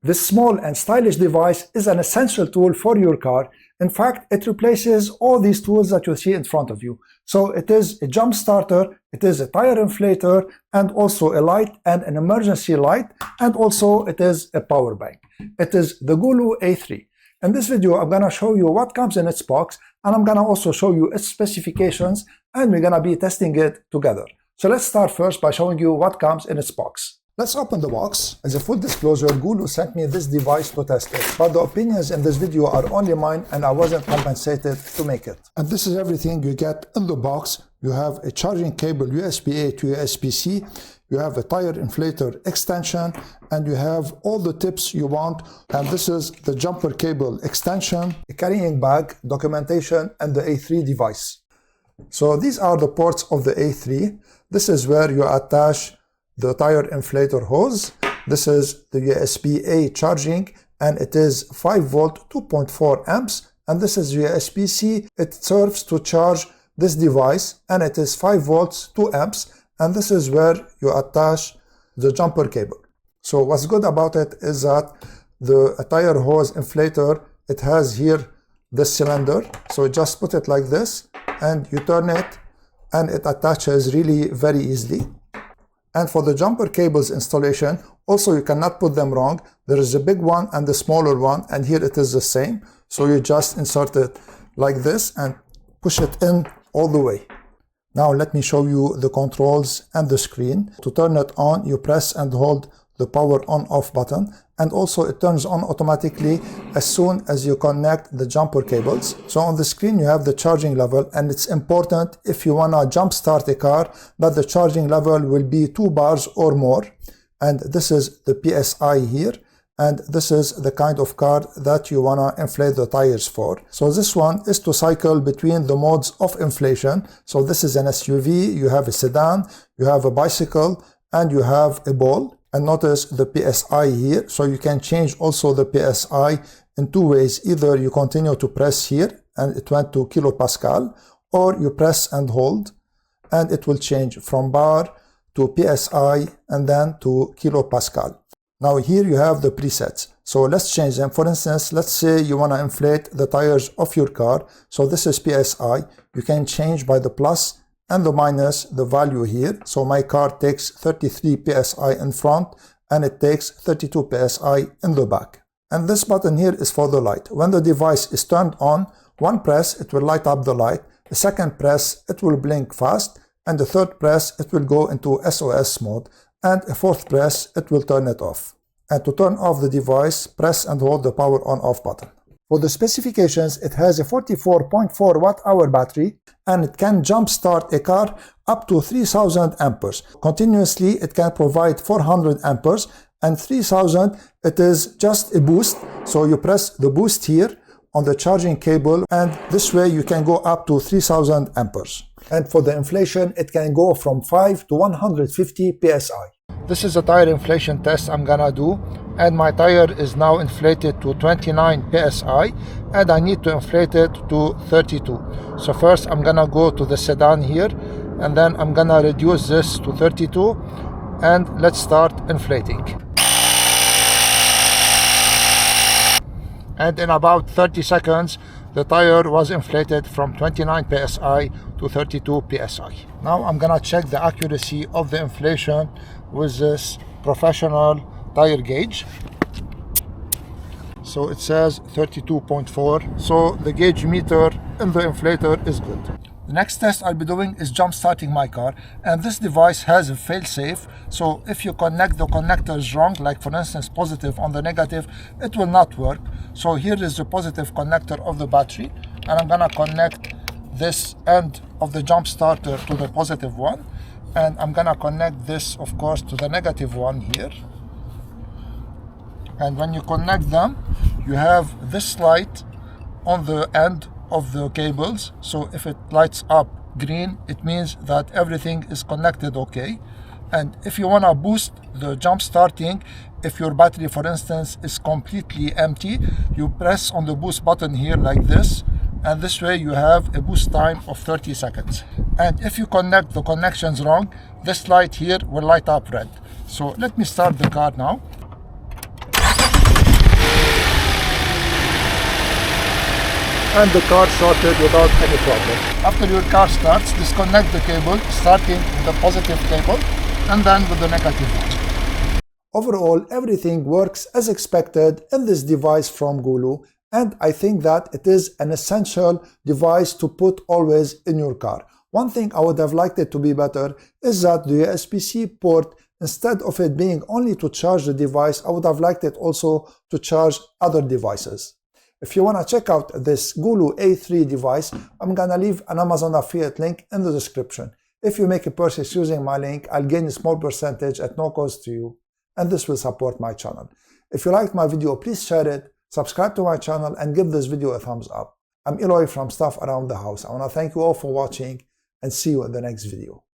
This small and stylish device is an essential tool for your car. In fact, it replaces all these tools that you see in front of you. So it is a jump starter, it is a tire inflator, and also a light and an emergency light, and also it is a power bank. It is the Gooloo A3. In this video, I'm gonna show you what comes in its box, and I'm gonna also show you its specifications, and we're gonna be testing it together. So let's start first by showing you what comes in its box. Let's open the box. As a full disclosure, Gooloo sent me this device to test it, but the opinions in this video are only mine and I wasn't compensated to make it. And this is everything you get in the box. You have a charging cable USB-A to USB-C, you have a tire inflator extension, and you have all the tips you want. And this is the jumper cable extension, a carrying bag, documentation, and the A3 device. So these are the ports of the A3. This is where you attach the tire inflator hose. This is the USB-A charging, and it is 5 volt 2.4 amps, and this is USB-C. It serves to charge this device, and it is 5 volts 2 amps, and this is where you attach the jumper cable. So what's good about it is that the tire hose inflator, it has here this cylinder, so just put it like this and you turn it and it attaches really very easily. And for the jumper cables installation, also you cannot put them wrong. There is a big one and the smaller one, and here it is the same. So you just insert it like this and push it in all the way. Now let me show you the controls and the screen. To turn it on, you press and hold the power on off button, and also it turns on automatically as soon as you connect the jumper cables. So on the screen you have the charging level, and it's important if you wanna jump start a car that the charging level will be 2 bars or more. And this is the PSI here, and this is the kind of car that you wanna inflate the tires for. So this one is to cycle between the modes of inflation. So this is an SUV, you have a sedan, you have a bicycle, and you have a ball. And notice the PSI here, so you can change also the PSI in 2 ways. Either you continue to press here and it went to kilopascal, or you press and hold and it will change from bar to PSI and then to kilopascal. Now here you have the presets, so let's change them. For instance, let's say you want to inflate the tires of your car. So this is PSI. You can change by the plus and the minus the value here. So my car takes 33 psi in front and it takes 32 psi in the back. And this button here is for the light. When the device is turned on, one press it will light up the light, the second press it will blink fast, and the third press it will go into SOS mode, and a fourth press it will turn it off. And to turn off the device, press and hold the power on off button. For the specifications, it has a 44.4 watt-hour battery, and it can jump start a car up to 3000 amperes. Continuously, it can provide 400 amperes, and 3000, it is just a boost. So you press the boost here on the charging cable, and this way you can go up to 3000 amperes. And for the inflation, it can go from 5 to 150 psi. This is a tire inflation test I'm gonna do, and my tire is now inflated to 29 psi, and I need to inflate it to 32. So first I'm gonna go to the sedan here, and then I'm gonna reduce this to 32, and let's start inflating. And in about 30 seconds, the tire was inflated from 29 psi to 32 psi. Now I'm gonna check the accuracy of the inflation with this professional tire gauge. So it says 32.4, so the gauge meter in the inflator is good. The next test I'll be doing is jump starting my car, and this device has a fail-safe, so if you connect the connectors wrong, like for instance positive on the negative, it will not work. So here is the positive connector of the battery, and I'm gonna connect this end of the jump starter to the positive one, and I'm gonna connect this of course to the negative one here. And when you connect them, you have this light on the end of the cables, so if it lights up green, it means that everything is connected okay. And if you want to boost the jump starting, if your battery for instance is completely empty, you press on the boost button here like this, and this way you have a boost time of 30 seconds. And if you connect the connections wrong, this light here will light up red. So let me start the car now. and the car started without any problem. After your car starts, disconnect the cable, starting with the positive cable and then with the negative one. Overall, everything works as expected in this device from Gooloo, and I think that it is an essential device to put always in your car. One thing I would have liked it to be better is that the USB-C port, instead of it being only to charge the device, I would have liked it also to charge other devices. If you want to check out this Gooloo A3 device, I'm going to leave an Amazon affiliate link in the description. If you make a purchase using my link, I'll gain a small percentage at no cost to you, and this will support my channel. If you liked my video, please share it, subscribe to my channel, and give this video a thumbs up. I'm Eloy from Stuff Around the House. I want to thank you all for watching and see you in the next video.